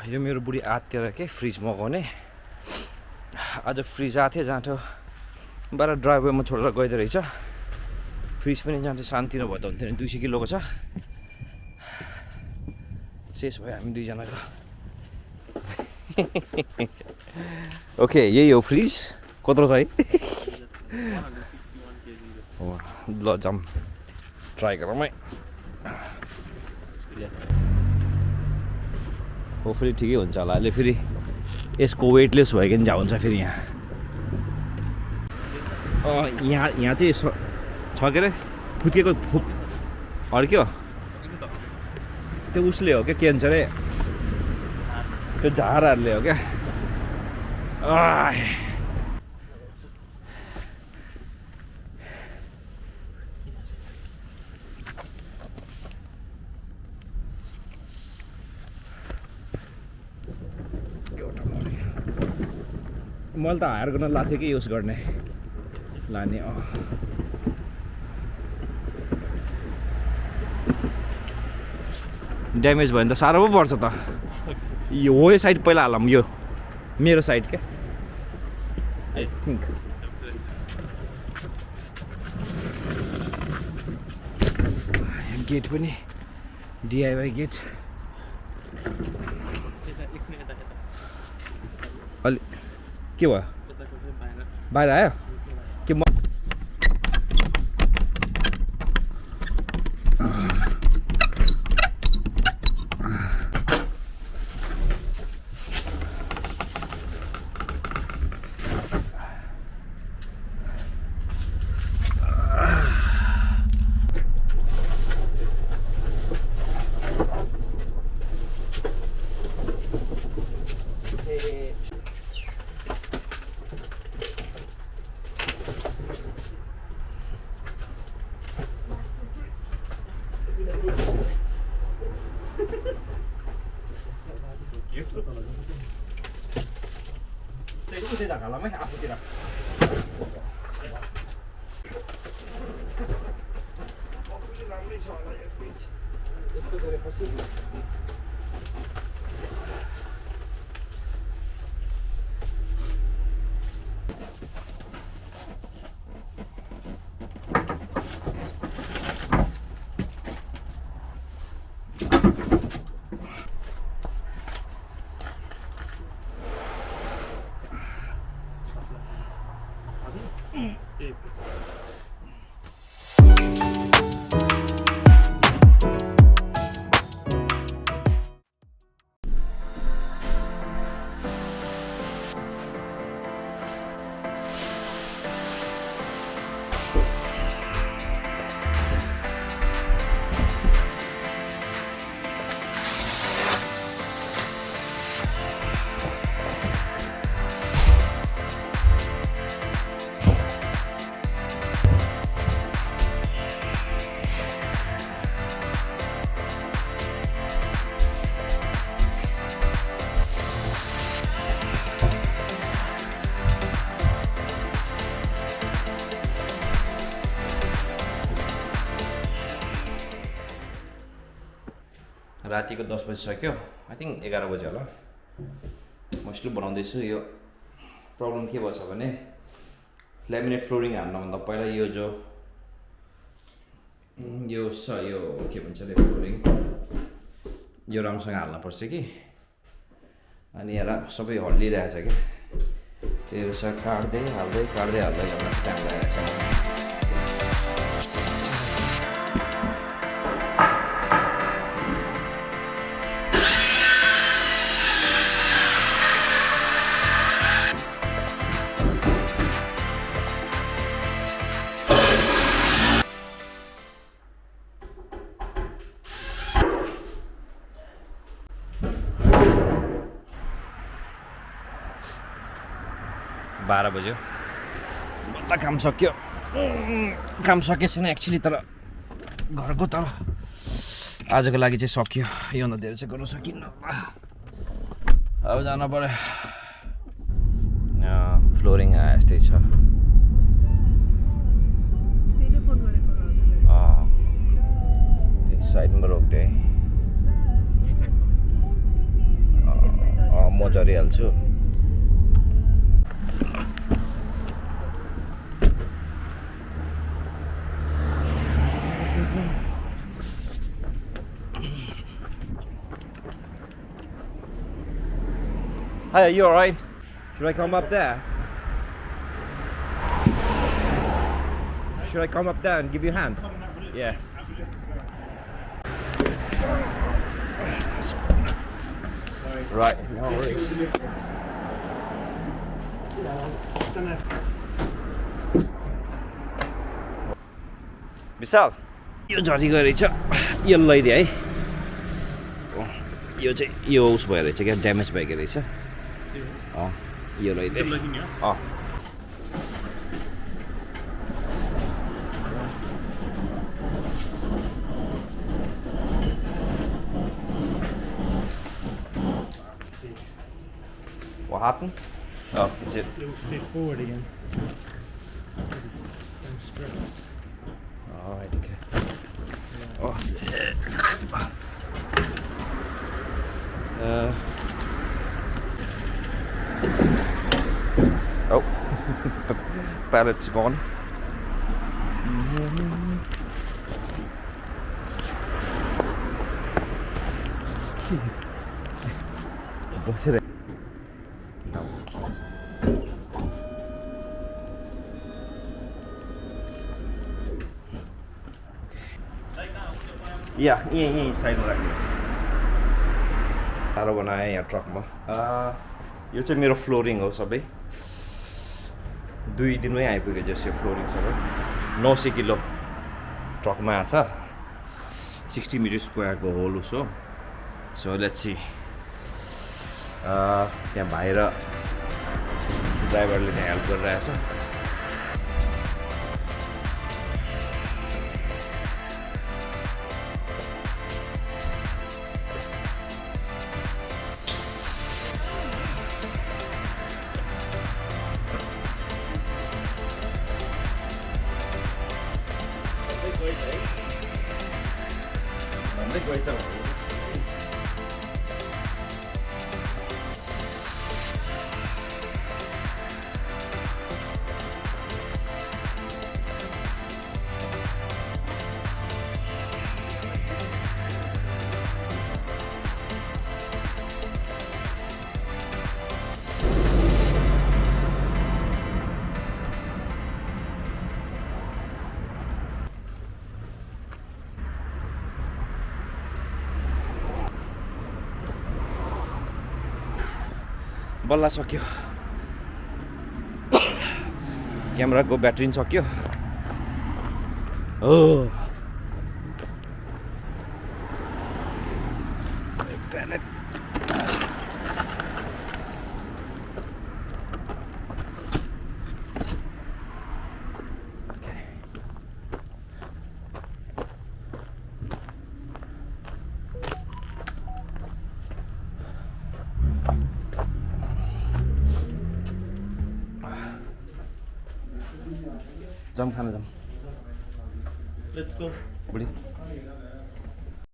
यो मेरो बुढी आत्तिएर के फ्रिज मगाउने आज फ्रिज आएको थियो जाँठो बाह्र ड्राइभरमा छोडेर गइदो रहेछ फ्रिज पनि जाँठो शान्ति नभए त हुन्थ्यो नि 200 किलोको छ शेष भयो हामी दुईजनाको ओके यही हो फ्रिज कत्रो छ है ल जाम ट्राई गरौँ है होपफुली ठिकै हुन्छ होला अहिले फेरि यसको वेटलेस भयो कि झा हुन्छ फेरि यहाँ चाहिँ छ के अरे फुत्केको अड्क्यो त्यो उसले हो क्या के भन्छ अरे त्यो झारहरूले हो क्या मैले त हायर गर्न लाग्थ्यो कि युज गर्ने लाने ड्यामेज भयो भने त साह्रो पो पर्छ त यो साइड पहिला हालौँ यो मेरो साइड क्या आई थिङ्क गेट पनि डिआइवाई गेट अलि के भयो बाहिर आयो के म Itu tidak kalah mah aku tidak. रातिको 10 बजिसक्यो आई थिङ्क 11 बजे होला म स्टिल बनाउँदैछु यो प्रब्लम के भएछ भने ल्यामिनेट फ्लोरिङ हाल्नुभन्दा पहिला यो जो यो के भन्छ अरे फ्लोरिङ यो रङसँग हाल्नुपर्छ कि अनि यहाँ सबै हल्लिरहेछ क्या त्यो काट्दै हाल्दै गर्न टाइम लागेको छ 12 बज्यो बल्ल काम सक्यो काम सकेछ नि एक्चुअली तर घरको तर आजको लागि चाहिँ सक्यो योभन्दा धेरै चाहिँ गर्न सकिन्न अब जानु पर्यो फ्लोरिङ यस्तै छ साइडमा रोक्दै म झरिहाल्छु Hi, are you alright? Should I come up there? Should I come up there and give you a hand? Yeah. Right, no worries. विशाल यो झरी गयो रहेछ यो लैदिए है यो चाहिँ यो उस भयो रहेछ क्या ड्यामेज भएको रहेछ यो लैदिए What happened? Oh, is it? It will stick forward again. It's them strips. Alright, okay. Oh. Oh. Pallet's gone. What's it? यहीँ साइडमा राख्नु साह्रो बनाएँ यहाँ ट्रकमा यो चाहिँ मेरो फ्लोरिङ हो सबै 2 दिनमै आइपुग्यो जस यो फ्लोरिङ सबै 900 किलो ट्रकमा आछ 60 मिटर स्क्वायरको होल उस हो सो लेट्स सी त्यहाँ भाइ र ड्राइभरले त्यहाँ हेल्प गरिरहेछ बल्ल सक्यो क्यामेराको ब्याट्री पनि सक्यो हो जाम खाना जाम Let's go. बुढी